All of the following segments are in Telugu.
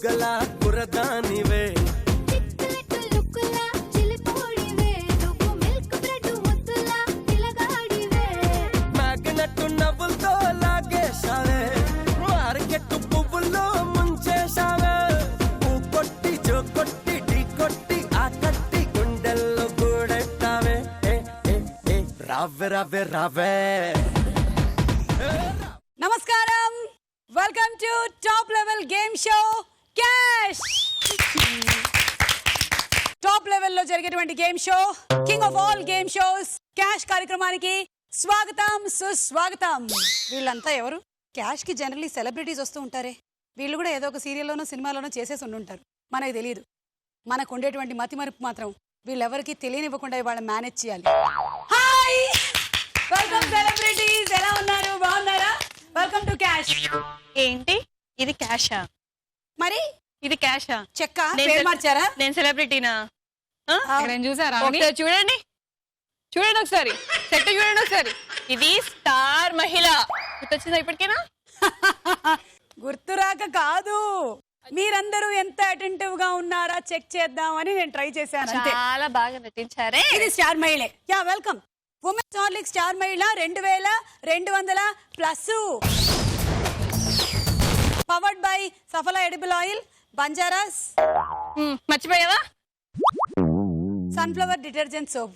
బుగ్గల కురదానివే మ్యాగ్నెట్ నవ్వులతో లాగేశావే మార్కెట్ పువ్వుల్లో ముంచేశావే కొట్టి జో కొట్టి ఢీ కొట్టి ఆ కట్టి గుండెల్లో గూడెట్టావే రావే రావే రావే. నమస్కారం, welcome to top level game show cash. Top level లో జరిగేటువంటి game show, king of all game shows cash కార్యక్రమానికి స్వాగతం సుస్వాగతం. వీళ్ళంతా ఎవరు? క్యాష్ కి జనరల్లీ సెలబ్రిటీస్ వస్తూ ఉంటారే, వీళ్ళు కూడా ఏదో ఒక సీరియల్లోనో సినిమాలోనో చేసేసి ఉండుంటారు, మనకు తెలియదు. మనకు ఉండేటువంటి మతిమరుపు మాత్రం వీళ్ళెవరికి తెలియనివ్వకుండా వాళ్ళ మేనేజ్ చేయాలి. హాయ్, వెల్కమ్ సెలబ్రిటీస్, ఎలా ఉన్నారు? బాగున్నారా? Welcome to cash. ఏంటి ఇది క్యాషా? మరి ఇది క్యాషా? చెక్క పేరు మార్చారా? నేను సెలబ్రిటీనా? చూసారా? చూడండి చూడండి ఒకసారి, సెట్ చూడండి ఒకసారి. ఇది స్టార్ మహిళ. గుర్తొచ్చిందా ఇప్పటికేనా? గుర్తురాక కాదు, మీరందరూ ఎంత అటెంటివ్ గా ఉన్నారా చెక్ చేద్దామని నేను ట్రై చేశాను అంతే. చాలా బాగా నటించారే. ఇది స్టార్ మహిళే. Yeah, welcome. Women's Horlicks star మహిళ 2200+ powered by Safala edible oil, Banjaras, మర్చిపోయావా? Sunflower detergent soap.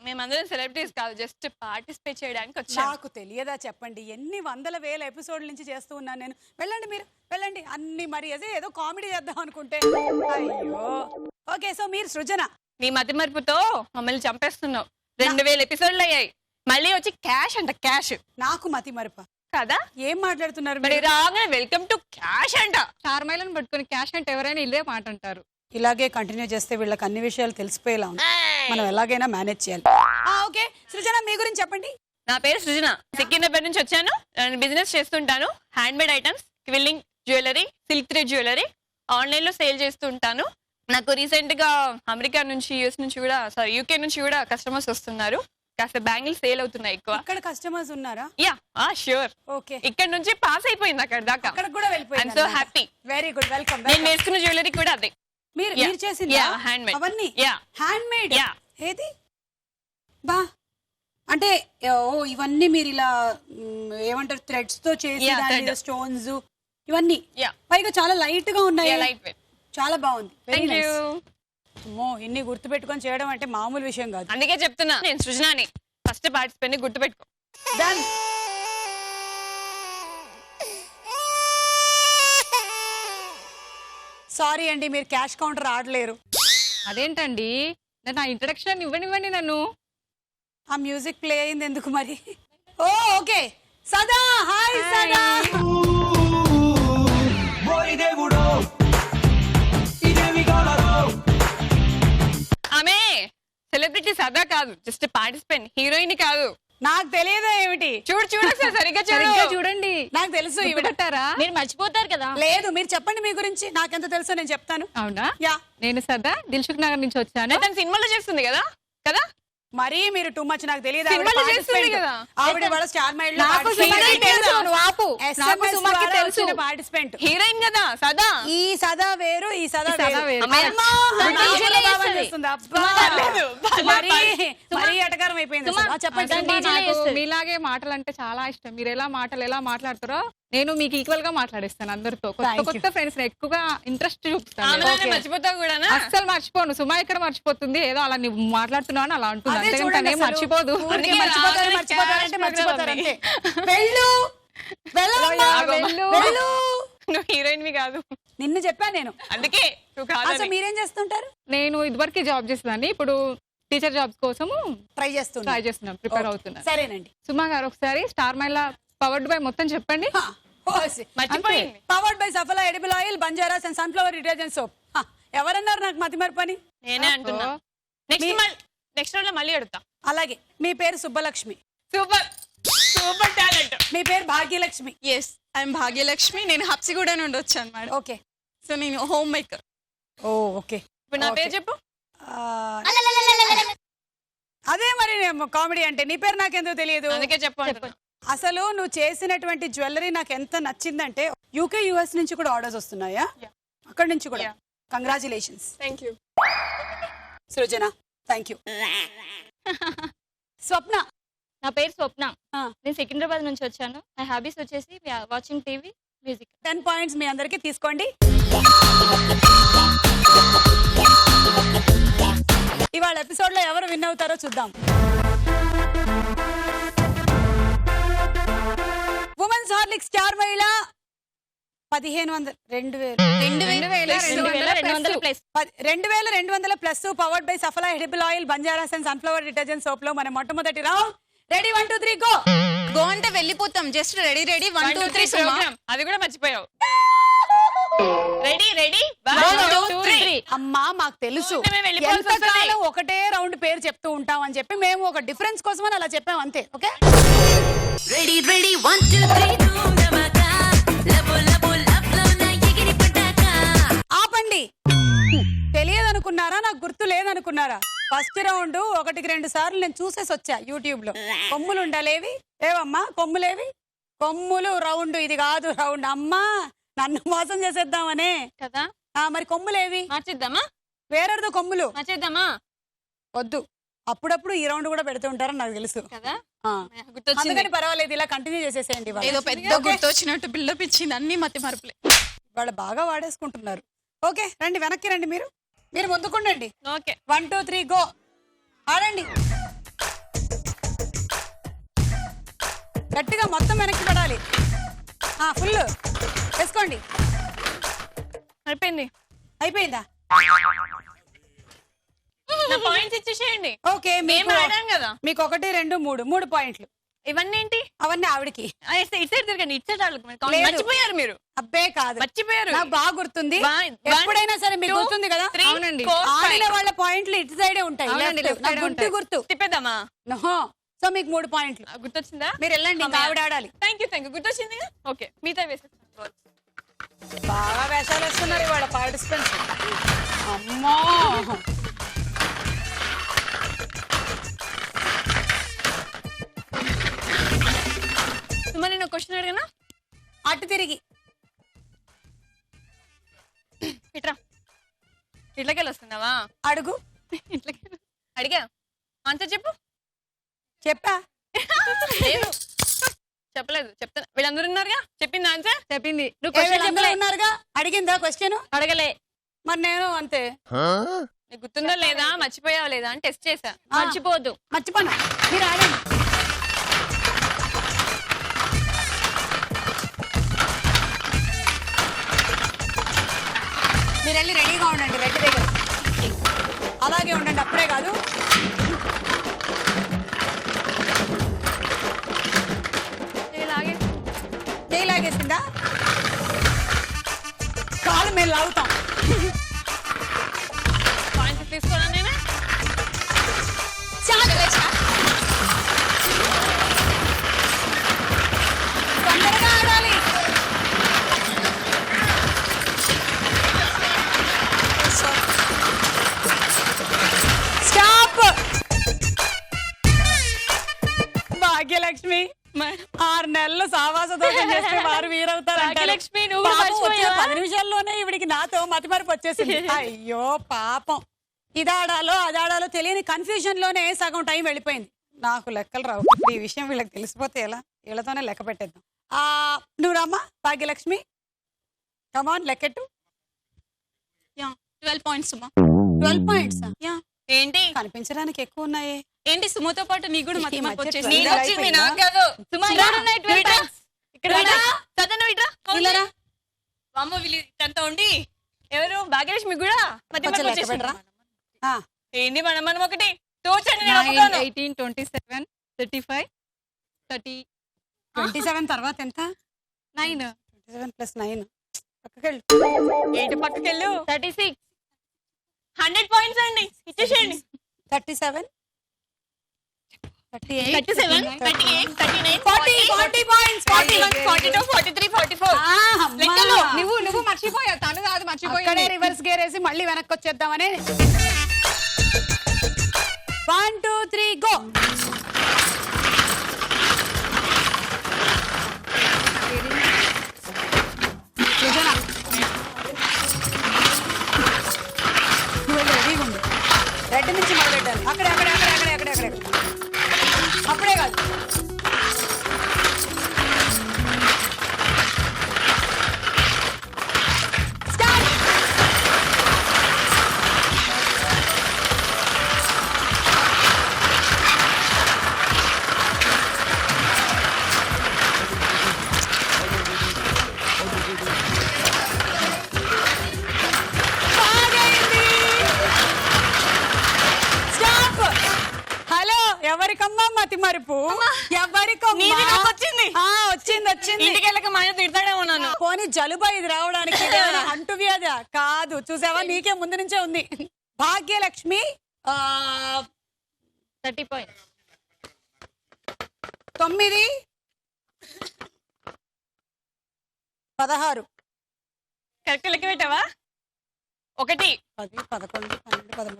మేమందరం సెలబ్రిటీస్ కాదు, జస్ట్ పార్టిసిపేట్ చేయడానికి వచ్చాం. నాకు తెలియదా చెప్పండి, ఎన్ని వందల వేల ఎపిసోడ్ల నుంచి చేస్తూ ఉన్నాను నేను. వెళ్ళండి మీరు, వెళ్ళండి. అన్ని మరి ఏదో కామెడీ చేద్దాం అనుకుంటే అయ్యో. ఓకే, సో మీరు సృజన. నీ మతి మరుపుతో మమ్మల్ని చంపేస్తున్నావు. 2000 ఎపిసోడ్లు అయ్యాయి, మళ్ళీ వచ్చి క్యాష్ అంట. క్యాష్ నాకు మతి మరప కదా? ఏం మాట్లాడుతున్నారు మరి రాగానే వెల్కమ్ టు క్యాష్ అంట. స్టార్ మైలను పట్టుకుని క్యాష్ అంటే ఎవరైనా ఇదే మాట అంటారు. ఇలాగే కంటిన్యూ చేస్తే వీళ్ళకి అన్ని విషయాలు తెలిసిపోయేలా ఉంది. మనం ఎలాగైనా మేనేజ్ చేయాలి. ఓకే సృజన, మీ గురించి చెప్పండి. నా పేరు సృజన, సికింద్రాబాద్ నుంచి వచ్చాను. నేను బిజినెస్ చేస్తుంటాను. Hand made items, quilling jewellery, silk thread jewellery online లో సేల్ చేస్తూ ఉంటాను. నాకు రీసెంట్ గా అమెరికా నుంచి, యూఎస్ నుంచి కూడా, యూకే నుంచి కూడా కస్టమర్స్ వస్తున్నారు. కాస్త బ్యాంగిల్ సేల్ అవుతున్నాయి ఎక్కువ. ఇక్కడ కస్టమర్స్ ఉన్నారా? Yeah, sure. ఓకే, ఇక్కడ నుంచి పాస్ అయిపోయింది అక్కడ దాకా. అక్కడ కూడా వెళ్ళిపోయింది. So happy. Very good, welcome. నేను వేసుకున్న జ్యువెలరీ కూడా అదే. మీరు చేసింది హ్యాండ్ మేడ్. అవన్నీ హ్యాండ్ మేడ్. ఏది బా అంటే ఇవన్నీ మీరు ఇలా ఏమంటారు, థ్రెడ్స్ తో చేసి స్టోన్స్ ఇవన్నీ పైగా చాలా లైట్ గా ఉన్నాయి. లైట్ వెయిట్, చాలా బాగుంది. Very thank you. నైస్. ఇన్ని గుర్తు పెట్టుకొని చేయడం అంటే మామూలు విషయం కాదు. అందుకే చెప్తున్నా, నేను సృజనాని ఫస్ట్ పార్టిసిపెంట్, గుర్తు పెట్టుకో. డన్. సారీ అండి, మీరు క్యాష్ కౌంటర్ ఆడలేరు. అదేంటండి, నా ఇంట్రడక్షన్ ఇవ్వనివ్వండి నన్ను. ఆ మ్యూజిక్ ప్లే అయింది ఎందుకు మరి? ఓకే, సదా. హాయ్ సదా. ఆమె సెలబ్రిటీ సదా కాదు, జస్ట్ పార్టిసిపెంట్, హీరోయిన్ కాదు. నాకు తెలియదా ఏమిటి? చూడు చూడు ఒకసారి, సరిగ్గా చూడండి. నాకు తెలుసు. ఇవిడతారా? మీరు మర్చిపోతారు కదా. లేదు, మీరు చెప్పండి మీ గురించి. నాకెంత తెలుసో నేను చెప్తాను. అవునా? యా, నేను సదా దిల్సుఖ్ నగర్ నుంచి వచ్చాను. తను సినిమాలో చేస్తుంది కదా కదా? మరీ మీరు టూ మచ్. నాకు తెలియదు. సినిమాలో చేస్తుంది కదా ఆవిడ వాళ్ళ స్టార్ మైల్ లో పార్టిసిపెంట్, హీరోయిన్ కదా సదా. ఈ సదా వేరు, ఈ సదా వేరు. మరీ ఎటకారం అయిపోయింది. చెప్పండి. మీలాగే మాటలు అంటే చాలా ఇష్టం. మీరు ఎలా మాట్లాడతారో నేను మీకు ఈక్వల్ గా మాట్లాడిస్తాను అందరితో. కొత్త ఫ్రెండ్స్ ఎక్కువగా ఇంట్రెస్ట్ చూపిస్తాను. మర్చిపోతావు కూడా? అస్సలు మర్చిపోను. సుమా ఇక్కడ మర్చిపోతుంది, ఏదో అలా నువ్వు మాట్లాడుతున్నావు అలా అంటుంది. అంతేగాని మర్చిపోదు. నువ్వు హీరోయిన్ కాదు. నిన్ను చెప్పాను నేను. అందుకే నువ్వు కాదు. మీరేం చేస్తుంటారు? నేను ఇదివరకు జాబ్ చేసేదాన్ని, ఇప్పుడు టీచర్ జాబ్స్ కోసము ట్రై చేస్తున్నాను, ప్రిపేర్ అవుతున్నాను. సరేనండి. సుమా గారు ఒకసారి స్టార్ మైల్ పవర్డ్ బై మొత్తం చెప్పండి. మర్చిపోయింది. Powered by Safala edible oil, Banjaras and sunflower detergent soap. ఎవరన్నారు నాకు మతి మరపని? నేనే అంటున్నా. నెక్స్ట్ రౌండ్ లో మళ్ళీ అడుగుతా. అలాగే. మీ పేరు సుబ్బలక్ష్మి. Super super talent. మీ పేరు భాగ్యలక్ష్మి. Yes, I'm Bhagyalakshmi. నేను హబ్సిగూడ నుండి వచ్చాను మేడం. ఓకే, సో నేను హోమ్ మేకర్. ఓకే. ఇప్పుడు నా పేరు చెప్పు. అదే మరి కామెడీ అంటే. నీ పేరు నాకెందుకు తెలియదు? అందుకే చెప్పు. అసలు నువ్వు చేసినటువంటి జ్యువెలరీ నాకు ఎంత నచ్చిందంటే, యూకే యుఎస్ నుంచి కూడా ఆర్డర్స్ వస్తున్నాయా? అక్కడి నుంచి కూడా. Yeah. Congratulations. Thank you. Srujana thank you. Swapna. నా పేరు స్వప్న. ఆ. నేను సికింద్రాబాద్ నుంచి వచ్చాను. నా హాబీస్ వచ్చేసి వాచింగ్ టీవీ, మ్యూజిక్. 10 పాయింట్స్ మీ అందరికి తీసుకోండి. ఇవాళ ఎపిసోడ్ లో ఎవరు విన్ అవుతారో చూద్దాం. ఉమెన్స్ హార్లిక్స్ స్టార్ మహిళ 1500 2200 ప్లస్ powered by Safala edible oil, Banjaras and sunflower detergent soap లో మన మొట్టమొదటి రౌండ్. Ready 1 2 3 go. గో అంటే వెళ్ళిపోతాం. జస్ట్ రెడీ 1 2 3 సుమా. ప్రోగ్రామ్ అది కూడా మర్చిపోయావు. రెడీ 1 2 3. అమ్మా మాకు తెలుసు మేము వెళ్ళిపోవాల్సి వస్తుంది. ఎంతకాలం ఒకటే రౌండ్ పేరు చెప్తూ ఉంటాం అని చెప్పి మేము ఒక డిఫరెన్స్ కోసమని అలా చెప్పాం అంతే. ఓకే రెడీ 1 2 3 దూరమగా లబో లబో లబ్లో నా ఎగిరి పడ్డాక. ఆపండి. తెలియదనుకున్నారా, నాకు గుర్తు లేదనుకున్నారా? ఫస్ట్ రౌండ్ 1కి 2 సార్లు నేను చూసేసి వచ్చా యూట్యూబ్ లో. కొమ్ములు ఉండలేవి ఏవమ్మా, కొమ్ములేవి? కొమ్ములు రౌండ్, ఇది కాదు రౌండ్. అమ్మా నన్ను మోసం చేసేద్దామనే కదా. మరి కొమ్ములేవి? మార్చిద్దామా? వేరేదో కొమ్ములు మార్చేద్దామా? వద్దు. అప్పుడప్పుడు ఈ రౌండ్ కూడా పెడుతూ ఉంటారని నాకు తెలుసు. కదా. గుర్తొచ్చింది. అందుకని పర్వాలేదు, ఇలా కంటిన్యూ చేసేసేయండి. ఏదో పెద్ద గుర్తొచ్చినట్టు బిల్డప్ ఇచ్చింది. అన్ని మతి మరుపులే. వాళ్ళు బాగా వాడేసుకుంటున్నారు. ఓకే రండి, వెనక్కి రండి. మీరు ముందుకుండండి. Okay 1 2 3 go. ఆడండి గట్టిగా, మొత్తం వెనక్కి పడాలి. ఫుల్ వేసుకోండి. అయిపోయింది. అయిపోయిందా? నా పాయింట్స్ ఇచ్చేసేయండి. ఓకే మేము ఆడాం కదా. మీకు 1 2 3 పాయింట్లు. ఇవన్నీ ఏంటి? అవన్నీ ఆవిడకి. ఇటు సైడ్ తిరగండి, ఇటు సైడ్ ఆడకు. లేదు. మర్చిపోయారు మీరు. అబ్బే కాదు, మర్చిపోయారు. నాకు బాగా గుర్తుంది. One, ఎప్పుడైనా సరే మీకు 2, గుర్తుంది కదా. 3, అవునండి. 4, ఆడిన 5. వాళ్ళ పాయింట్లు ఇటు సైడే ఉంటాయి. అవునండి, left. left నాకు side గుర్తు ఉంటాయి. గుర్తు. తిప్పేద్దామా? నహో. సో మీకు 3 పాయింట్లు. గుర్తొచ్చిందా? మీరు వెళ్ళండి, ఇంకా ఆవిడ ఆడాలి. థ్యాంక్ యూ గుర్తొచ్చింది. ఓకే మిగతా వేసేస్తాను. బాగా వేషాలు వేస్తున్నారు ఇవాళ పార్టిసిపెంట్స్. అమ్మో సుమా నేను క్వశ్చన్ అడిగానా? అటు తిరిగి ఇట్రా. ఇట్లకెళ్ళి వస్తున్నావా? అడుగు. ఇట్లకెళ్ళి అడిగా. ఆన్సర్ చెప్పు. చెప్పా? లేదు చెప్పలేదు. చెప్తాను. వీళ్ళందరూ ఉన్నారుగా. చెప్పింది ఆన్సర్. చెప్పింది. ఏ, వీళ్ళందరూ ఉన్నారుగా. అడిగిందా క్వశ్చన్? అడగలే. మరి నేను అంతే. నీకు గుర్తుందో లేదా, మర్చిపోయావా లేదా అని టెస్ట్ చేశా. మర్చిపోదు. మర్చిపోనా? మీరు ఆడండి. మీరు వెళ్ళి రెడీగా ఉండండి. రెడ్డి దగ్గర అలాగే ఉండండి. అప్పుడే కాదు, ఇలాగే చేయి లాగేసిందా? కాలు మేము లాగుతాం. పాయింట్స్ తీసుకోవాలా నేను? తొందరగా ఆడాలి. స్టాప్. భాగ్యలక్ష్మి 6 నెలలు సావాస దోషం చేస్తే వారు వీరవుతారు. భాగ్యలక్ష్మి, నువ్వు కూడా మర్చిపోయావా? 10 నిమిషాల్లోనే ఇవిడికి నాతో మతిమరుపు వచ్చేసింది. అయ్యో పాపం. ఇదాడాలో అదాడాలో తెలియని కన్ఫ్యూజన్ లోనే సగం టైం వెళ్ళిపోయింది. నాకు లెక్కలు రావు. ఇప్పుడు ఈ విషయం వీళ్ళకి తెలిసిపోతే ఎలా? వీళ్ళతోనే లెక్క పెట్టేద్దాం. నువ్వు రమ్మా భాగ్యలక్ష్మి. కమాన్ లెక్కెట్టు. 12 పాయింట్స్ సుమా. 12 పాయింట్స్. ఏంటి కనిపించడానికి ఎక్కువ ఉన్నాయే. ఏంటి సుమతో పాటు నీకు కూడా మతి మరపు వచ్చేసింది. నీకు వచ్చింది, నాకు కాదు. సుమా, ఇట్రా. ఇక్కడ ఉన్నాయి 12 ఇట్రా. points. ఇక్కడ ఇట్రా. చదవను ఇట్రా. ఇల్లరా. అమ్మ వీళ్ళు ఇదంతా ఉండి ఎవరు? భాగ్యలక్ష్మి కూడా మధ్య కొంచెం మధ్య లెక్క వచ్చేసింది. పెట్టరా. ఏంది మనం ఒకటి తోచండి. 9 18 27 35 30 27 తర్వాత ఎంత? 9. 27 + 9. పక్కకెళ్ళు. ఏంటి పక్కకెళ్ళు? 36 100 పాయింట్స్ అండి. ఇచ్చేసేయండి. 37 38 37 38 39 40 40 పాయింట్స్. 41 42 43 44 లెక్కలు. నువ్వు మర్చిపోయావు. తను కాదు అక్కడే మర్చిపోయింది. రివర్స్ గేర్ వేసి మళ్ళీ వెనక్కి వచ్చేద్దామని. 1 2 3 గో. ఎవరికమ్మా మతి మరుపు ఎవరికమ్మా నీది నాకు వచ్చింది. వచ్చింది వచ్చింది ఇంటికి వెళ్ళక మా ఆయన తిడతానే ఉన్నాను. పోనీ జలుబా ఇది రావడానికి ఇదేమైనా అంటువ్యాధి కాదు. చూసావా నీకే ముందు నుంచే ఉంది. భాగ్యలక్ష్మి 30 points. 9 16 కరెక్ట్ లెక్క పెట్టావా? 1 10 11 12 13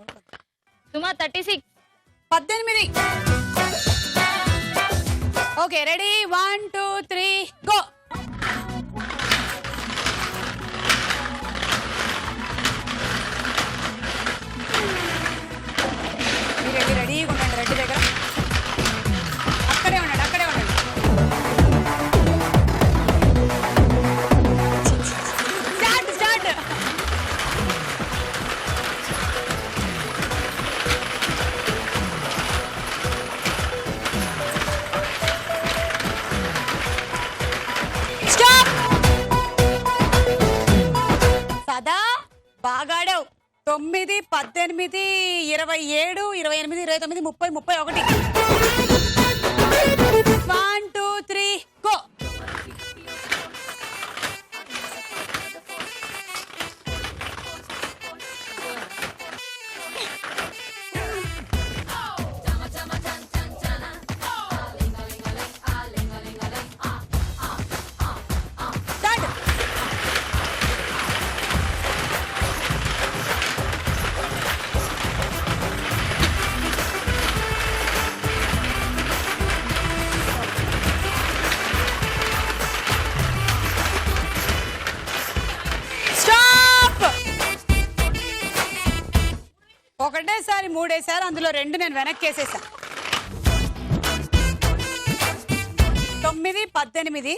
సుమా 36. 18. Okay ready 1 2 3 go. రెడీగా ఉండండి. రెడ్డి దగ్గర అక్కడే ఉండండి. స్టార్ట్. స్టాప్. సదా బాగాడావు. 9 18 27 28 29 30 31. 1 2 3 గో. స్టార్ట్. స్టాప్. ఒకటేసారి 3 వేసారు, అందులో 2 నేను వెనక్కి వేసేసా. 9 18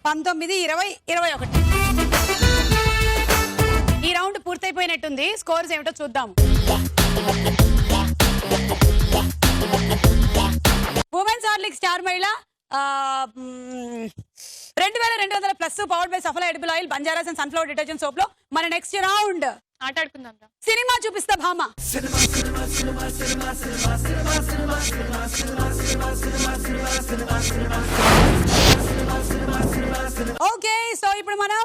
19 20 21. ఈ రౌండ్ పూర్తయిపోయినట్టుంది. స్కోర్స్ ఏమిటో చూద్దాము. ఉమెన్స్ హార్లిక్స్ స్టార్ మహిళ 2200 ప్లస్ powered by Safala edible oil, Banjaras and sunflower detergent soap లో మన నెక్స్ట్ రౌండ్ ఆటాడుకుందాం. సినిమా చూపిస్తా భామ. ఓకే సో ఇప్పుడు మనం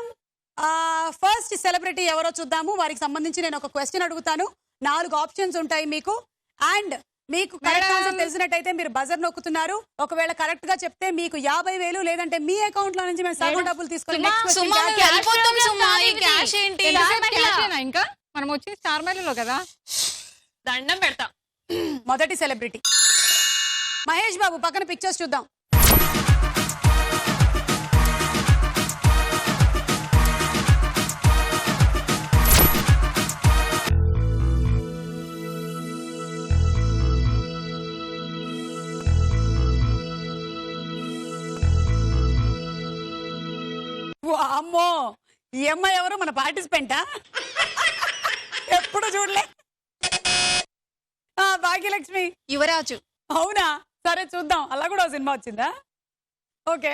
ఫస్ట్ సెలబ్రిటీ ఎవరో చూద్దాము. వారికి సంబంధించి నేను ఒక క్వశ్చన్ అడుగుతాను. 4 ఆప్షన్స్ ఉంటాయి మీకు. అండ్ మీకు కరెక్ట్ ఆన్సర్ తెలిసినట్టయితే మీరు బజర్ నొక్కుతున్నారు. ఒకవేళ కరెక్ట్ గా చెప్తే మీకు 50,000, లేదంటే మీ అకౌంట్ లో నుంచి మేము సగం డబ్బులు తీసుకొని ఇంకా మనం వచ్చింది స్టార్ మైల్లో కదా. దండం పెడతా. మొదటి సెలబ్రిటీ మహేష్ బాబు. పక్కన పిక్చర్స్ చూద్దాం. అమ్మో ఈ అమ్మాయి ఎవరు? మన పార్టిసిపెంటా? ఎప్పుడు చూడలే. భాగ్యలక్ష్మి. యువరాజు. అవునా? సరే చూద్దాం. అలా కూడా సినిమా వచ్చిందా? ఓకే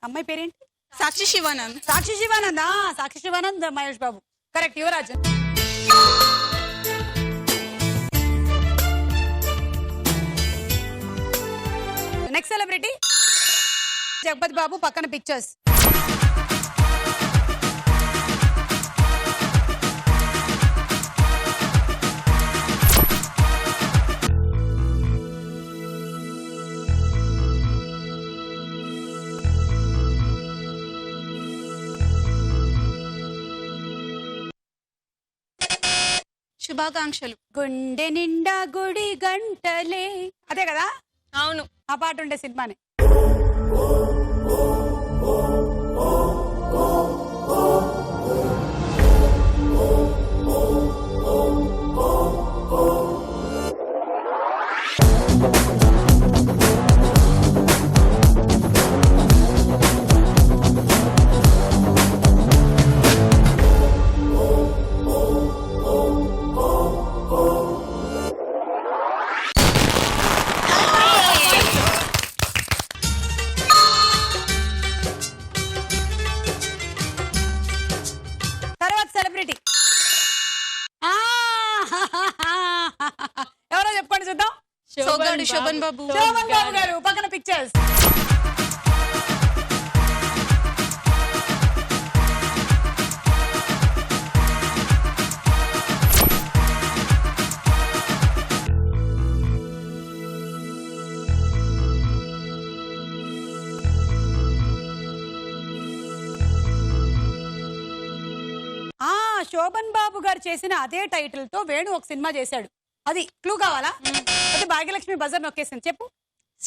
అమ్మాయి పేరేంటి? Sakshi Shivanand. Sakshi Shivanand Mahesh Babu. Correct. Yuvaraj. Next celebrity Jagapathi Babu. పక్కన పిక్చర్స్. శుభాకాంక్షలు. గుండె నిండా గుడి గంటలే. అదే కదా? అవును. ఆ పాట ఉండే సినిమానే. శోభన్ బాబు. శోభన్ బాబు గారు పక్కన పిక్చర్స్. శోభన్ బాబు గారు చేసిన అదే టైటిల్ తో వేణు ఒక సినిమా చేశాడు. అది క్లూ కావాలా? అయితే భాగ్యలక్ష్మి బజర్ నొక్కేసింది. చెప్పు.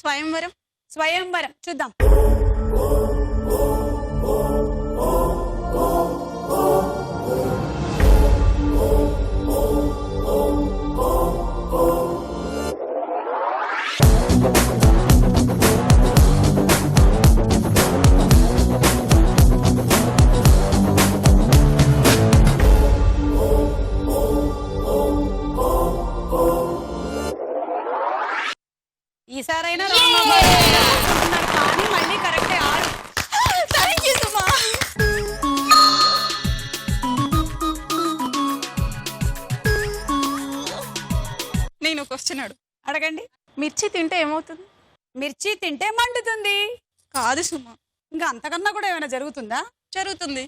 స్వయంవరం. స్వయంవరం. చూద్దాం. ఈసారైనా కానీ మళ్ళీ కరెక్టే. 6. థ్యాంక్ యూ సుమా. నేను క్వశ్చన్ అడగండి. మిర్చి తింటే ఏమవుతుంది? మిర్చి తింటే మండుతుంది. కాదు సుమా. ఇంకా అంతకన్నా కూడా ఏమైనా జరుగుతుందా? జరుగుతుంది.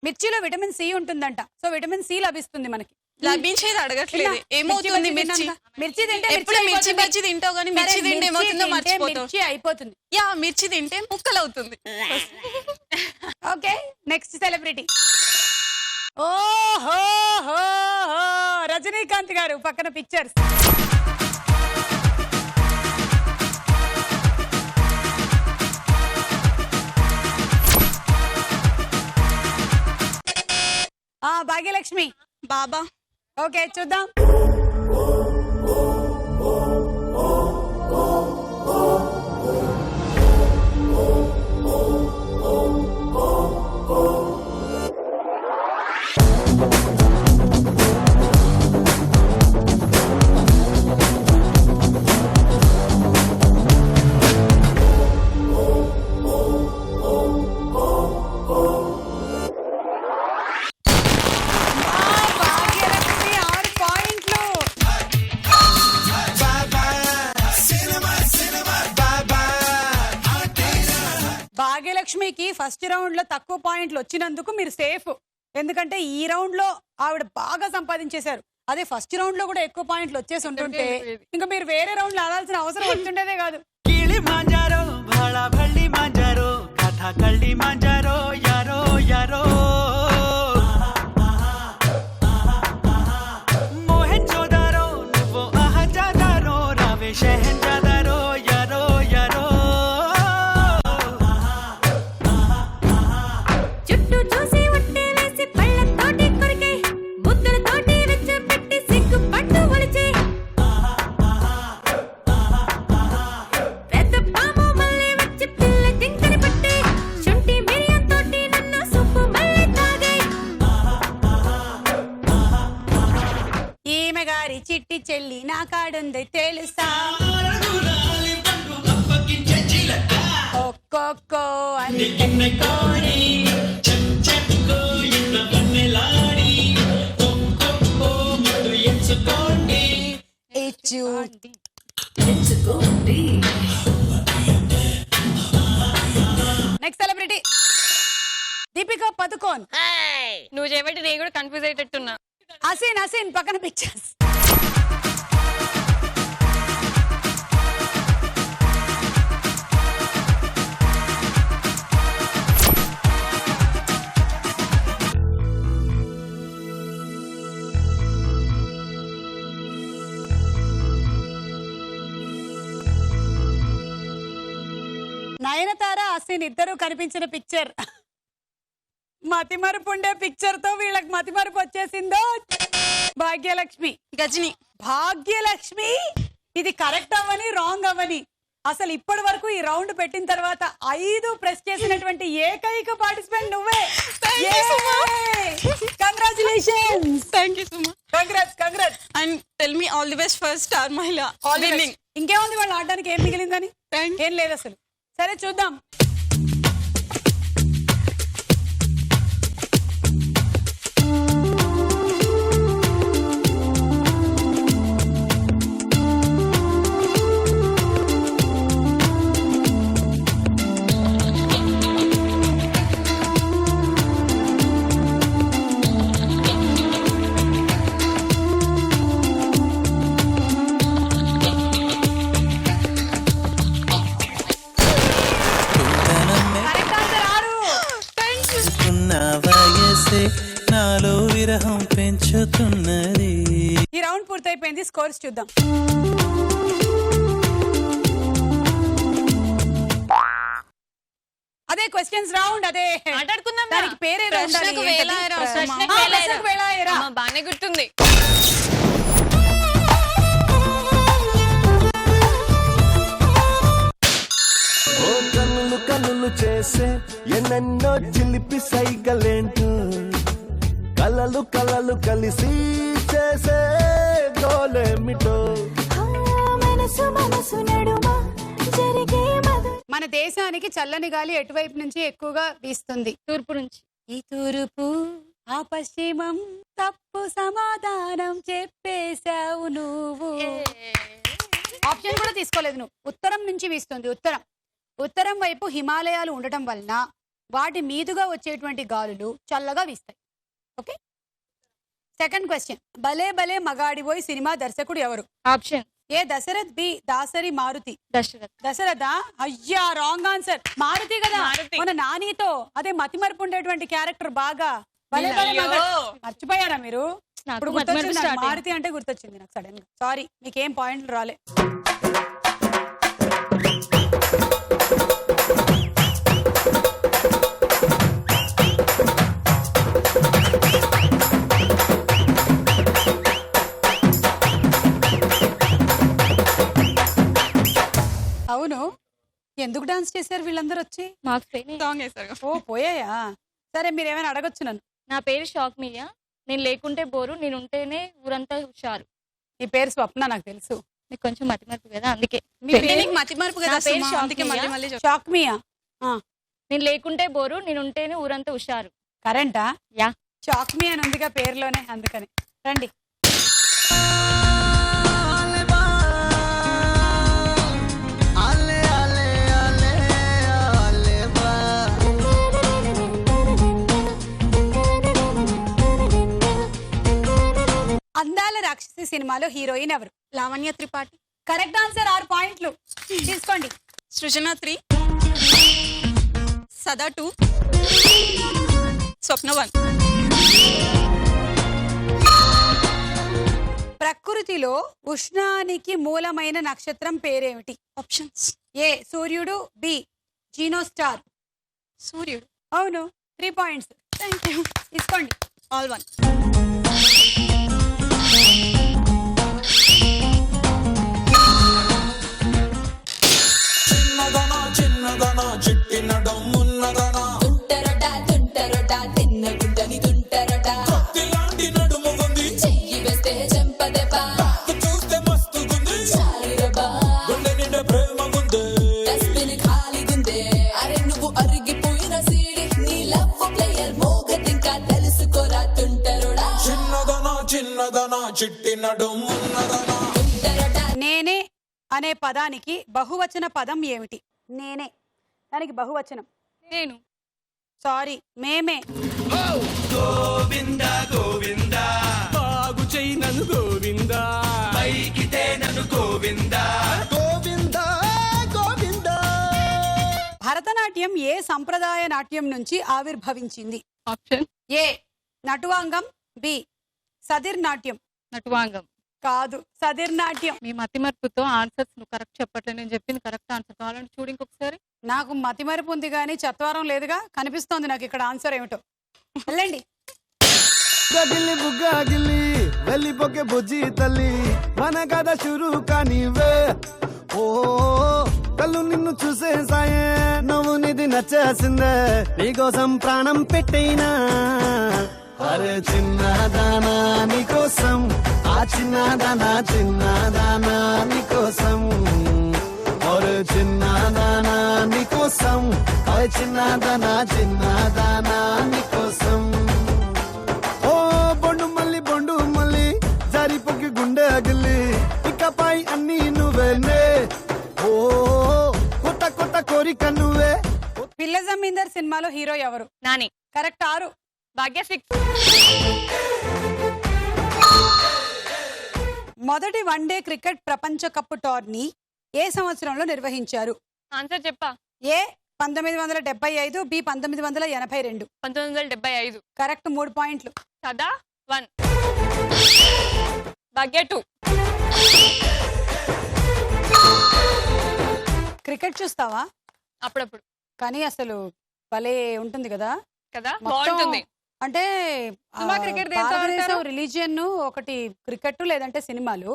మిర్చిలో విటమిన్ సి ఉంటుందంట. సో విటమిన్ సి లభిస్తుంది మనకి. లభించేది అడగట్లేదు. ఏమవుతుంది మిర్చి? మిర్చి తింటే ఎప్పుడు మిర్చి బజ్జి తింటావు కానీ మిర్చి తింటే ఏమవుతుందో మర్చిపోతావు. మిర్చి అయిపోతుంది. యా, మిర్చి తింటే ముక్కలు అవుతుంది. Okay, next celebrity. ఓహో రజనీకాంత్ గారు పక్కన పిక్చర్స్. భాగ్యలక్ష్మి. బాబా. ఓకే, చూద్దాం. భాగ్యలక్ష్మికి ఫస్ట్ రౌండ్ లో తక్కువ పాయింట్లు వచ్చినందుకు మీరు సేఫ్. ఎందుకంటే ఈ రౌండ్ లో ఆవిడ బాగా సంపాదించేశారు. అదే ఫస్ట్ రౌండ్ లో కూడా ఎక్కువ పాయింట్లు వచ్చేసి ఉంటుంటే ఇంకా మీరు వేరే రౌండ్ లో ఆడాల్సిన అవసరం వచ్చిండేదే కాదు. కిళి మాంజారో భాళ భళ్ళి మాంజారో కథ కళ్ళి మాంజారో యారో యారో మోహన్ జోదారో నువ్వు అహజాదారో రావే షహన్ జాదారో యారో యారో చుట్టూ చూసి ఉట్టే వేసి పళ్ళతోటి కొరికే ముద్దులతోటి వెచ్చబెట్టి సిగ్గు పట్టు ఒలిచే పెద్ద పాము మళ్ళీ వచ్చి పిల్ల జింకని పట్టే శుంఠి మిరియంతోటి నన్ను సూపు మళ్ళీ తాగే ఈమె గారి చిట్టి చెల్లి నా కాడుంది తెలుసా ఒక్కొక్కో అని కట్టుకోని ఇచ్చు నెక్స్ట్ సెలబ్రిటీ దీపికా పదుకోన్. నువ్వు చేయబట్టి నేను కూడా కన్ఫ్యూజ్ అయ్యేటట్టున్నా. అసిన్ పక్కన పిక్చర్స్. నయనతార అసిన్ ఇద్దరు కనిపించిన పిక్చర్. మతిమరుపు ఉండే పిక్చర్ తో వీళ్ళకి మతిమరుపు వచ్చేసిందో. భాగ్యలక్ష్మి. గజని. భాగ్యలక్ష్మి ఇది కరెక్ట్ అవ్వని రాంగ్ అవ్వని అసలు ఇప్పటి వరకు ఈ రౌండ్ పెట్టిన తర్వాత 5 ప్రెస్ చేసినటువంటి ఏకైక పార్టిసిపెంట్ నువ్వే. Congratulations. Thank you Suma. Congrats. And tell me all the best for star మహిళ విన్నింగ్. ఇంకేముంది వాళ్ళు ఆడడానికి? ఏం మిగిలిందని ఏం లేదు అసలు. సరే చూద్దాం. విరహం పెంచుతున్నది. ఈ రౌండ్ పూర్తయిపోయింది, స్కోర్స్ చూద్దాం. అదే క్వశ్చన్స్ రౌండ్, అదే మాట్లాడుకుందాం రా. దానికి పేరేదో ఉండాలి. ప్రశ్నకు ఏంటది? వేలాయరా. ప్రశ్నకు ఆ, వేలాయరా. ప్రశ్నకు వేలాయరా. అమ్మ, బానే గుర్తుంది. ఓ కన్నులు కన్నులు చేసే ఎన్నెన్నో చిలిపి సైగలేంటో, కలలు కలలు కలిసి చేసే గోలేమిటో. మన దేశానికి చల్లని గాలి ఎటువైపు నుంచి ఎక్కువగా వీస్తుంది? తూర్పు నుంచి. ఈ తూర్పు ఆ పశ్చిమం, తప్పు సమాధానం చెప్పేశావు నువ్వు. ఆప్షన్ కూడా తీసుకోలేదు నువ్వు. ఉత్తరం నుంచి వీస్తుంది. ఉత్తరం. ఉత్తరం వైపు హిమాలయాలు ఉండటం వలన వాటి మీదుగా వచ్చేటువంటి గాలులు చల్లగా వీస్తాయి. ఓకే. సెకండ్ క్వశ్చన్, భలే భలే మగాడిబోయ్ సినిమా దర్శకుడు ఎవరు? Option A Dasarath, B Dasari Maruthi. Dasarath. Dasaratha. అయ్యా రాంగ్ ఆన్సర్. మారుతి కదా. మారుతి. మన నానితో అదే మతిమరుపు ఉండేటువంటి క్యారెక్టర్ బాగా భలే భలే అయ్యో. మగాడు. మర్చిపోయారా మీరు? నాకు ఇప్పుడు మతిమరుపు గుర్తొచ్చింది నాకు. start అయింది. మారుతి అంటే గుర్తొచ్చింది నాకు సడన్ గా. సారీ, మీకేం పాయింట్లు రాలే. అవును, ఎందుకు డాన్స్ చేశారు వీళ్ళందరూ వచ్చి? మార్క్స్ పోయినాయి. సాంగ్ వేసారు. ఓ పోయాయా? సరే, మీరు ఏమైనా అడగొచ్చు నన్ను. నా పేరు షాక్ మియా. నేను లేకుంటే బోరు, నేను ఉంటేనే ఊరంతా హుషారు. నీ పేరు స్వప్న, నాకు తెలుసు. మీకు కొంచెం మతిమరుపు కదా, అందుకే. మీ అంటే పేరు నీకు మతి మార్పు కదా నా పేరు సుమా, షాక్ అందుకే మియా. మళ్ళీ మళ్ళీ చెప్తా. షాక్ మియా. నేను లేకుంటే బోరు, నేను ఉంటేనే ఊరంతా హుషారు. కరెంటా? యా. షాక్ మీ అని ఉందిగా పేరులోనే, అందుకని. రండి. అందాల రాక్షసి సినిమాలో హీరోయిన్ ఎవరు? లావణ్య త్రిపాఠి. Correct answer. 6 పాయింట్లు తీసుకోండి. సృజన 3, సదా 2, స్వప్న 1. ప్రకృతిలో ఉష్ణానికి మూలమైన నక్షత్రం పేరేమిటి? ఆప్షన్స్. ఏ సూర్యుడు, బి జీనోస్టార్. సూర్యుడు. అవును, 3 పాయింట్స్. Thank you. తీసుకోండి. ఆల్ 1. తుంటరట తుంటరట తిన్న గుడ్డని తుంటరట చెయ్యి వేస్తే చెంపదెబ్బ చాలిరబా డస్ట్బిన్ ఖాళీగుందే అరే నువ్వు అరిగిపోయిన సీడి నీ లవ్ ప్లేయర్ మోగతింకా తెలుసుకోరా తుంటరుడా తుంటరట నేనే అనే పదానికి బహువచన పదం ఏమిటి? నేనే దానికి బహువచనం. నేను. సారీ, మేమే. గోవింద గోవింద బాగు చెయ్యి నన్ను గోవింద, పైకితే నన్ను గోవింద. గోవిందా గోవిందా. భరతనాట్యం ఏ సంప్రదాయ నాట్యం నుంచి ఆవిర్భవించింది? ఆప్షన్ ఏ నటువాంగం, బి సదిర్ నాట్యం. నటువాంగం. కాదు, సదిర్ నాట్యం. మీ మతిమరుపుతో ఆన్సర్స్ నువ్వు కరెక్ట్ చెప్పట్లేదు. నేను చెప్పింది కరెక్ట్ ఆన్సర్. కావాలంటే చూడు ఇంకొకసారి. నాకు మతిమరుపు ఉంది కానీ చత్వారం లేదుగా. కనిపిస్తోంది నాకు ఇక్కడ ఆన్సర్ ఏమిటో. వెళ్ళండి. గగిలి బుగ్గాగిలి వెళ్ళిపోకే బుజ్జి తల్లి, మన కథ షురు కానివే. ఓ కళ్ళు నిన్ను చూసేసాయే, నువ్వు నిధి నచ్చేసిందే, నీకోసం ప్రాణం పెట్టైనా. అరే చిన్నదానా నీకోసం, ఆ చిన్నదానా చిన్నదానా నీకోసం. ఒరే చిన్నదానా నీకోసం, అరే చిన్నదానా చిన్నదానా నీకోసం. ఓ బొండు మళ్ళీ జారిపోకి గుండె అగిలి, ఇకపై అన్ని నువ్వేనే. ఓ కొత్త కొత్త కోరిక నువ్వే. పిల్ల జమీందర్ సినిమాలో హీరో ఎవరు? నాని. కరెక్ట్. 6. భాగ్య 6. మొదటి వన్డే క్రికెట్ ప్రపంచ కప్ టోర్నీ ఏ సంవత్సరంలో నిర్వహించారు? ఆన్సర్ చెప్పా. ఏ 1975, బి 1982. 1975. కరెక్ట్. 3 పాయింట్లు. సదా 1. భాగ్య 2. క్రికెట్ చూస్తావా? అప్పుడప్పుడు కానీ అసలు భలే ఉంటుంది కదా కదా, మొత్తం. బాగుంటుంది. అంటే సుమా, క్రికెట్ దేంతో ఆడతారు? రిలీజియన్ ఒకటి క్రికెట్ లేదంటే సినిమాలు.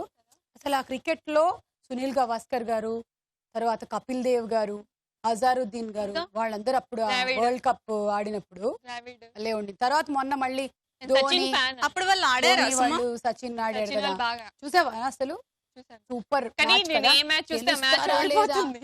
అసలు ఆ క్రికెట్ లో సునీల్ గవాస్కర్ గారు, తర్వాత కపిల్ దేవ్ గారు, అజారుద్దీన్ గారు, ఇంకా? వాళ్ళందరూ అప్పుడు ద్రావిడ్. వరల్డ్ కప్ ఆడినప్పుడు ద్రావిడ్. భలే ఉండింది. తర్వాత మొన్న మళ్ళీ నేను ధోని, సచిన్ ఫ్యాన్. అప్పుడు వాళ్ళు ఆడారా ధోని సుమా? వాళ్ళు, సచిన్ ఆడాడు సచిన్ కదా. వాళ్ళు బాగా చూసావా అసలు? చూసాను. సూపర్ కానీ మ్యాచ్ నేను కదా. ఏ మ్యాచ్ చూస్తే మ్యాచ్ గెలుస్తారా లేదా? ఓడిపోతుంది.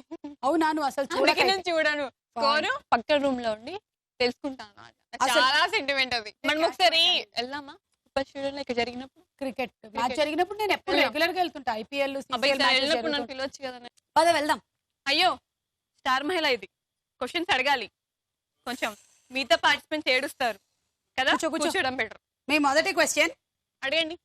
అవునా, నువ్వు అసలు అందుకే చూడకే. నేను చూడను. స్కోరు పక్క రూమ్ లో ఉండి తెలుసుకుంటాను. నాకు అసలు- చాలా సెంటిమెంట్ అది. మనం ఒకసారి వెళ్దామా సూపర్ స్టూడియోలో ఇక్కడ జరిగినప్పుడు? క్రికెట్ మ్యాచ్ జరిగినప్పుడు నేను ఎప్పుడు వెళ్దాం. రెగ్యులర్ గా వెళ్తుంటా. ఐపీఎల్ అబ్బాయి ఈసారి వెళ్ళినప్పుడు నన్ను పిలవచ్చు కదా. పద వెళ్దాం. అయ్యో స్టార్ మహిళ ఇది, క్వశ్చన్స్ అడగాలి. కొంచెం మిగతా పార్టిసిపెంట్స్ ఏడుస్తారు కదా, కూర్చో, కూర్చో. కూర్చోడం బెటర్. మీ మొదటి క్వశ్చన్, అడగండి.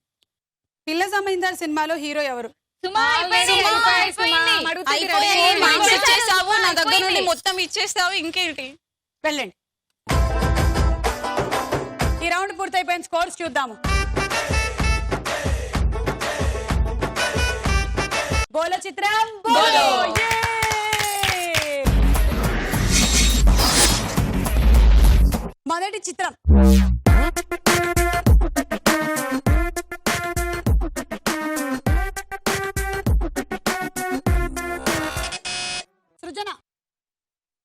పిల్ల సమయిందార్ సినిమాలో హీరో ఎవరు? సుమా అయిపోయింది, సుమా, అయిపోయింది. అయిపోయి మార్క్స్ ఇచ్చేసావు, నా దగ్గర నుండి అయిపోయింది. మొత్తం ఇచ్చేస్తావు, ఇంకేంటి? వెళ్ళండి. ఈ రౌండ్ పూర్తయిపోయిన స్కోర్స్ చూద్దాము. బోలో చిత్రం బోలో. Yay! మొదటి చిత్రం సృజన.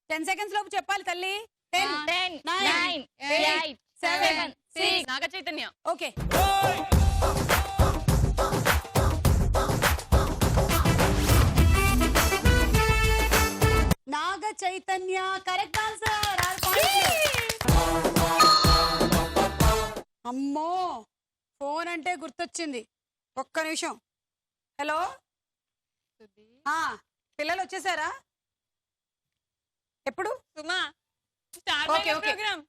10 seconds లోపు చెప్పాలి తల్లి. 10 10, 9 9, 8, 7, 6. Naga Chaitanya. Okay. Naga Chaitanya correct answer. అమ్మో, ఫోన్ అంటే గుర్తొచ్చింది. ఒక్క నిమిషం. హలో, పిల్లలు వచ్చేసారా? ఎప్పుడు? సుమా, స్టార్ ఓకే, మహిళ ఓకే. ప్రోగ్రామ్.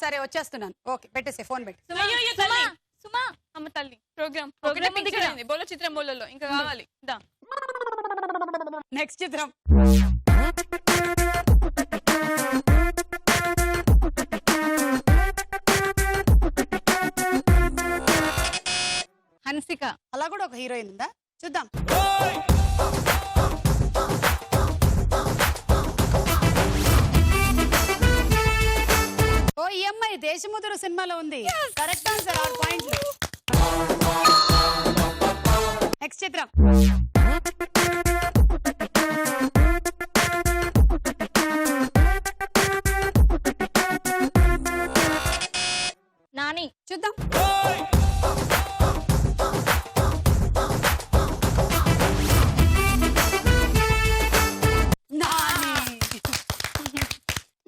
సరే వచ్చేస్తున్నాను. ఓకే, పెట్టేసే ఫోన్ పెట్టి. సుమా, అయ్యో, సుమా, తల్లి. సుమా. అమ్మ తల్లి, ప్రోగ్రామ్ ప్రోగ్రామ్ ఉంది కదా. బోలో చిత్రం బోలలో ఇంకా కావాలి. దా. నెక్స్ట్ చిత్రం. హన్సిక. అలా కూడా ఒక హీరోయిన్ ఉందా? చూద్దాం. ఓ, ఈ అమ్మాయి దేశముద్రు సినిమాలో ఉంది. Correct answer. 6 పాయింట్లు. నెక్స్ట్ చిత్రం. నాని. చూద్దాం. నాని.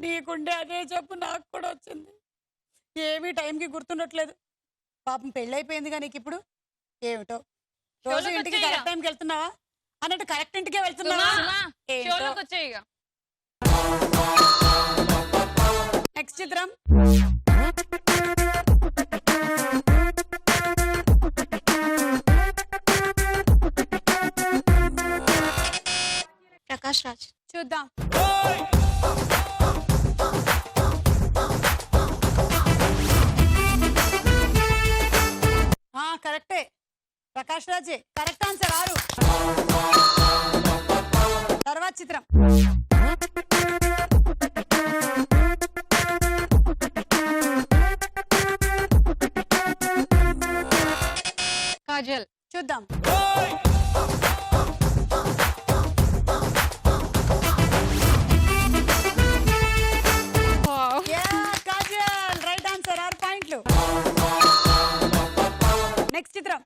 నీకుండే అదే చెప్పు, నాకు కూడా వచ్చింది. ఏమీ టైంకి గుర్తుండట్లేదు. పాపం పెళ్ళైపోయిందిగా నీకు ఇప్పుడు. ఏమిటో రోజు షోలోకి ఇంటికి వచ్చేయ్ కరెక్ట్ టైంకి వెళ్తున్నావా? అన్నట్టు కరెక్ట్ ఇంటికే వెళ్తున్నావా? సుమా, ఏంటో. షోలోకి వచ్చేయ్ ఇక. నెక్స్ట్ చిత్రం. ప్రకాష్ రాజ్. చూద్దాం. కరెక్టే, ప్రకాష్ రాజే. Correct answer. 6. తర్వాత చిత్రం. కాజల్. చూద్దాం. Kajal right answer. 6 పాయింట్లు. నెక్స్ట్ చిత్రం.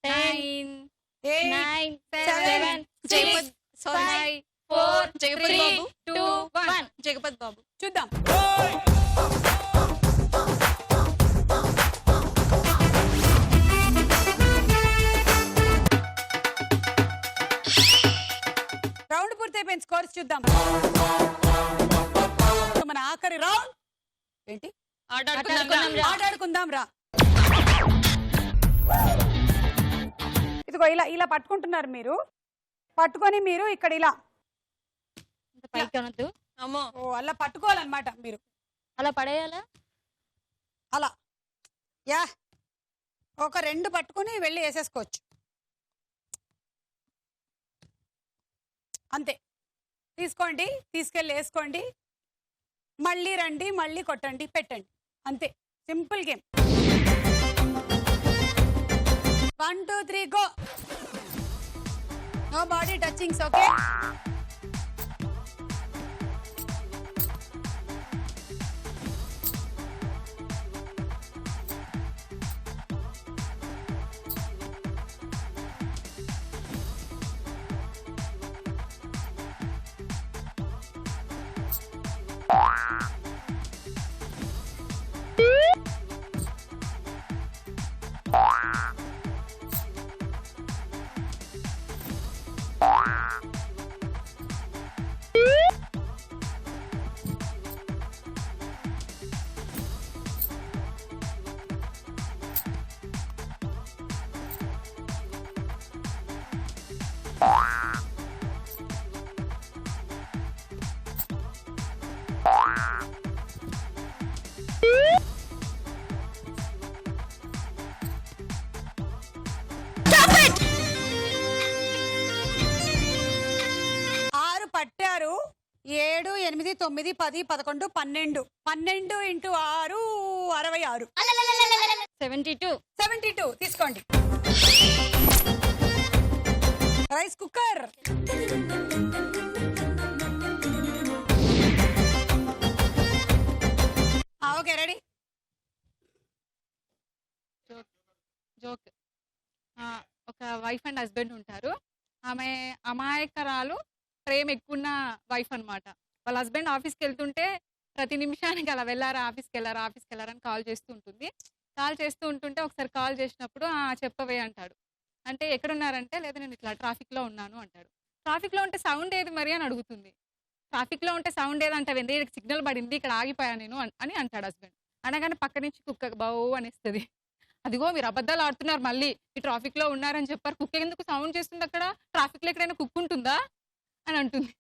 Ten, 8 9, 7, 7, జగపత్ 6, సారీ 4, జగపతి 3, బాబు. 2, 1. జగపత్ బాబు. చూద్దాం. రౌండ్ పూర్తయిపోయిన స్కోర్స్ చూద్దాం. మన ఆఖరి రౌండ్ ఏంటి? ఆటాడుకుందాం రా. ఆటాడుకుందాం రా. ఇది ఇదిగో ఇలా ఇలా పట్టుకుంటున్నారు మీరు, పట్టుకొని మీరు ఇక్కడ ఇలా పైకి అనొద్దు. అమ్మో అలా పట్టుకోవాలన్నమాట మీరు, అలా పడేయాలా? అలా యా ఒక 2 పట్టుకొని వెళ్ళి వేసేసుకోవచ్చు అంతే. తీసుకోండి, తీసుకెళ్ళి వేసుకోండి, మళ్ళీ రండి, మళ్ళీ కొట్టండి, పెట్టండి, అంతే. Simple game. 1 2 3 go. No body touchings, okay? పట్టారు. 7 8 9 10 11 12 12 ఇంటూ 6 66. 72. 72 తీసుకోండి. Rice cooker. Okay ready. Joke. ఒక వైఫ్ అండ్ హస్బెండ్ ఉంటారు. ఆమె అమాయకరాలు, ప్రేమ ఎక్కువ వైఫ్ అన్నమాట. వాళ్ళ హస్బెండ్ ఆఫీస్కి వెళ్తుంటే ప్రతి నిమిషానికి అలా వెళ్ళారా, ఆఫీస్కి వెళ్ళారా అని కాల్ చేస్తూ ఉంటుంది. కాల్ చేస్తూ ఉంటుంటే ఒకసారి కాల్ చేసినప్పుడు చెప్పవే అంటాడు. అంటే ఎక్కడున్నారంటే, లేదా నేను ఇట్లా ట్రాఫిక్లో ఉన్నాను అంటాడు. ట్రాఫిక్లో ఉంటే సౌండ్ ఏది మరి అని అడుగుతుంది. ట్రాఫిక్లో ఉంటే సౌండ్ ఏదంటే సిగ్నల్ పడింది, ఇక్కడ ఆగిపోయా నేను అని అంటాడు హస్బెండ్. అనగానే పక్క నుంచి కుక్క బావు అనేస్తుంది. అదిగో మీరు అబద్ధాలు ఆడుతున్నారు, మళ్ళీ ఈ ట్రాఫిక్లో ఉన్నారని చెప్పారు, కుక్క ఎందుకు సౌండ్ చేస్తుంది అక్కడ, ట్రాఫిక్లో ఎక్కడైనా కుక్క ఉంటుందా అని అంటుంది.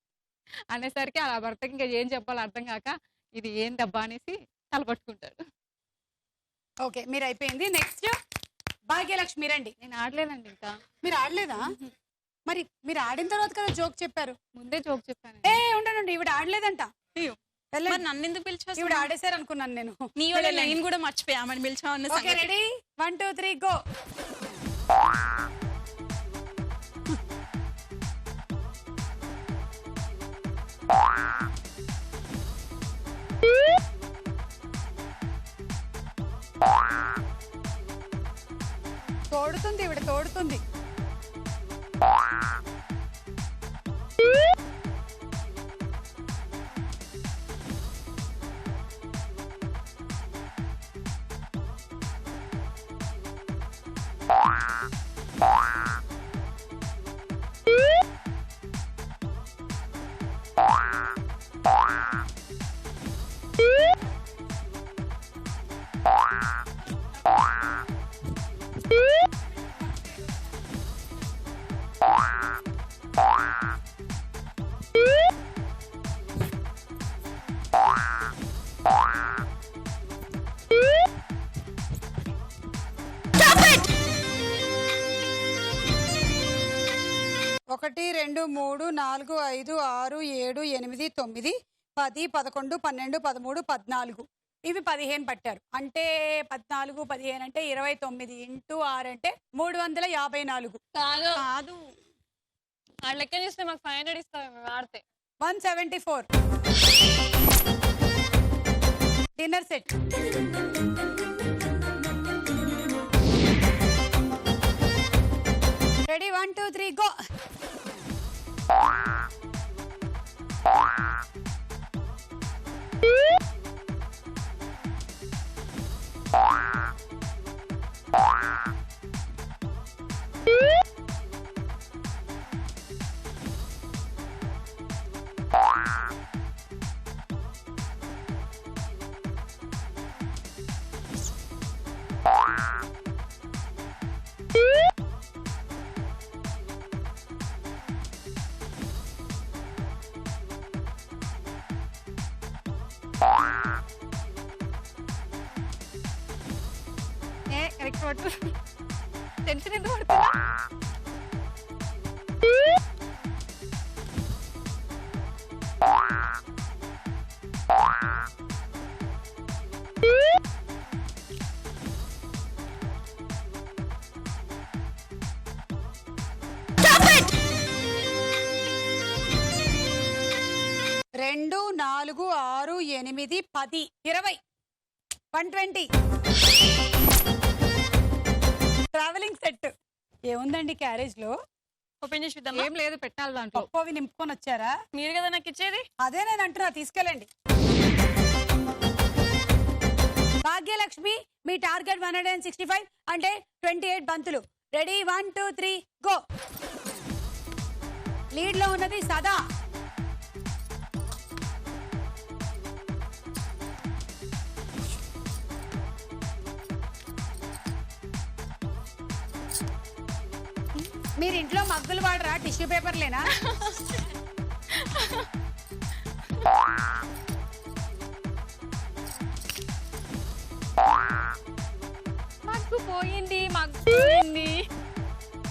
అనేసరికి అలా భర్తకి ఇంకా ఏం చెప్పాలో అర్థం కాక ఇది ఏం దబ్బా అనేసి తలపట్టుకుంటాడు. ఓకే మీరు అయిపోయింది. నెక్స్ట్ భాగ్యలక్ష్మి రండి. నేను ఆడలేదండి ఇంకా. మీరు ఆడలేదా? మరి మీరు ఆడిన తర్వాత కదా జోక్ చెప్పారు. ముందే జోక్ చెప్పాను. ఉండండి, ఈవిడ ఆడలేదంట. నన్ను ఎందుకు పిలిచావు? ఈవిడ ఆడేశారు అనుకున్నాను నేను. నీ వల్ల నేను కూడా మర్చిపోయామని పిలిచావు. Okay ready 1 2 3 go. తోడుతుంది ఈవిడ, తోడుతుంది. ఒకటి 2 3 4 5 6 7 8 9 10 11 12 13 14 ఇవి 15 పట్టారు. అంటే 14 15 అంటే 29 ఇంటూ 6 అంటే 354. కాదు ఆ లెక్క చూస్తే మాకు 500 ఇస్తాం ఆడితే. 174 డిన్నర్ సెట్. Ready 1 2 3 go. పడుతుంది. టెన్షన్ ఎందుకు పడుతున్నా? రెండు 4 6 8 10 20 120 ట్రావెలింగ్ సెట్ ఏముందండి క్యారేజ్ లో? ఓపెన్ చేసి చూద్దామా? ఏం లేదు, పెట్టాలి దాంట్లో. పప్పు నింపుకొని వచ్చారా? మీరు కదా నాకు ఇచ్చేది. అదే నేను అంటున్నా, తీసుకెళ్ళండి. భాగ్యలక్ష్మి, మీ టార్గెట్ 165 అంటే 28 బంతులు. Ready 1 2 3 go. లీడ్ లో ఉన్నది సదా. మీరు ఇంట్లో మగ్గులు వాడరా? టిష్యూ పేపర్లేనా? మగ్గు పోయింది, మగ్గు పోయింది.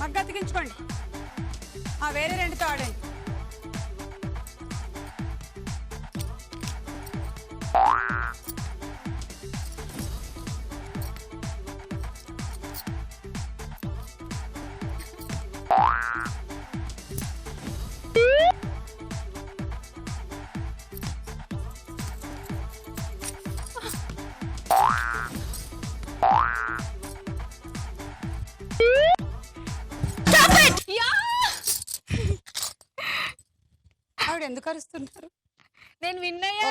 మగ్గు అతికించుకోండి. వేరే రెండుతో ఆడండి. ఆవిడ ఎందుకు అరుస్తున్నారు? నేను విన్ అయ్యాను.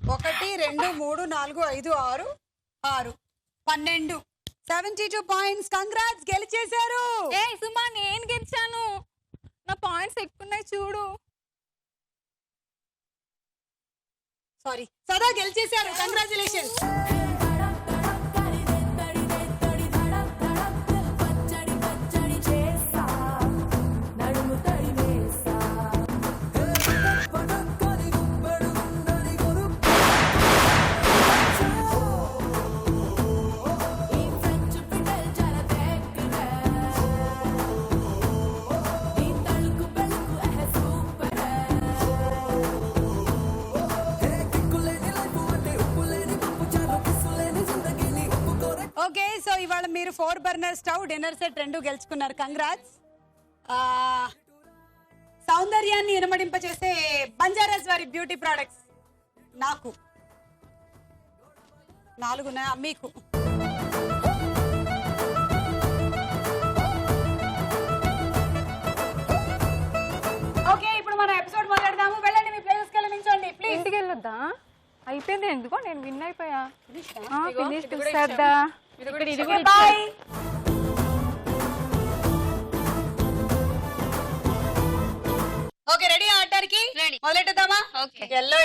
1 2 3 4 5 6 6 12 72 పాయింట్స్. కంగ్రాట్స్, గెలిచేశారు. ఏ సుమా, నేను గెలిచాను. నా పాయింట్స్ ఎక్కున్నాయి చూడు. సారీ, సదా గెలిచేశారు. కంగ్రాచులేషన్స్. ఓకే, సో ఇవాళ మీరు 4 బర్నర్ స్టవ్, డిన్నర్ సెట్ 2 గెలుచుకున్నారు. కంగ్రాట్స్. సౌందర్యాన్ని ఇనుమడింపచేసే బంజారాస్ వారి బ్యూటీ ప్రొడక్ట్స్ నాకు 4 మీకు. ఓకే, ఇప్పుడు మనం ఎపిసోడ్ మొదలెడదాము. వెళ్ళండి, మీ ప్లేసెస్కి వెళ్ళి నిల్చోండి ప్లీజ్. ఇంటికి వెళ్ళొద్దా? అయిపోయింది. ఎందుకో నేను విన్ అయిపోయా. ఫినిష్ ఇది కూడా చేద్దా? బాయ్. ఓకే, రెడీ ఆడటానికి? మొదలెట్టుదామా? ఎల్లో